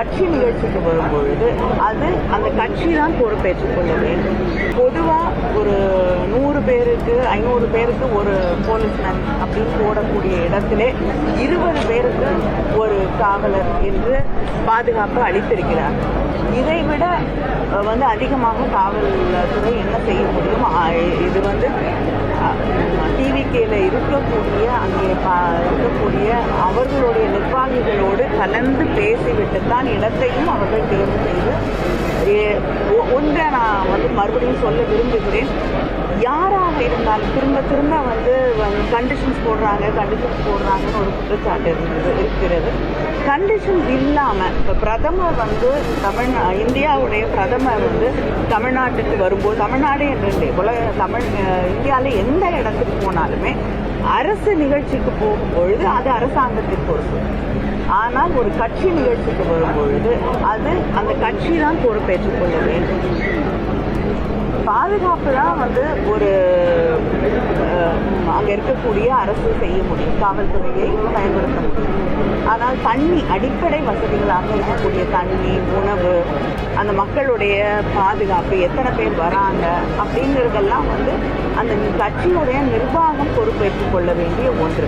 கட்சி நிகழ்ச்சிக்கு வரும்பொழுது அது அந்த கட்சி தான் பொறுப்பேற்றுக் கொள்ள வேண்டும். பொதுவாக ஒரு 100 பேருக்கு 500 பேருக்கு ஒரு போலீஸ்மேன் அப்படின்னு போடக்கூடிய இடத்திலே 20 பேருக்கு ஒரு காவலர் என்று பாதுகாப்பு அளித்திருக்கிறார். இதைவிட அதிகமாக காவல்துறை என்ன செய்ய முடியும்? இது டிவிகேல இருக்கக்கூடிய அங்கே இருக்கக்கூடிய அவர்களுடைய நிர்வாகிகளோடு கலந்து பேசிவிட்டுத்தான் இடத்தையும் அவர்கள் தேர்வு செய்து ஒன்றை நான் மறுபடியும் சொல்ல விரும்புகிறேன். யாராக இருந்தாலும் திரும்ப கண்டிஷன்ஸ் போடுறாங்கன்னு ஒரு குற்றச்சாட்டு இருக்கிறது. கண்டிஷன்ஸ் இல்லாமல் இப்போ பிரதமர் இந்தியாவுடைய பிரதமர் தமிழ்நாட்டுக்கு வரும்போது, தமிழ்நாடு என்று இந்தியாவில் எந்த இடத்துக்கு போனாலுமே அரசு நிகழ்ச்சிக்கு போகும்பொழுது அது அரசாங்கத்தின் பொறுப்பு. ஆனால் ஒரு கட்சி நிகழ்ச்சிக்கு வரும்பொழுது அது அந்த கட்சி தான் பொறுப்பேற்றுக் கொள்ள வேண்டும். பாதுகாப்பு தான் ஒரு அங்கே இருக்கக்கூடிய அரசு செய்ய முடியும், காவல்துறையை பயன்படுத்த முடியும். ஆனால் அடிப்படை வசதிகளாக இருக்கக்கூடிய தண்ணி, உணவு, அந்த மக்களுடைய பாதுகாப்பு, எத்தனை பேர் வராங்க அப்படிங்கிறதெல்லாம் அந்த கட்சியுடைய நிர்வாகம் பொறுப்பேற்றுக் கொள்ள வேண்டிய ஒன்று.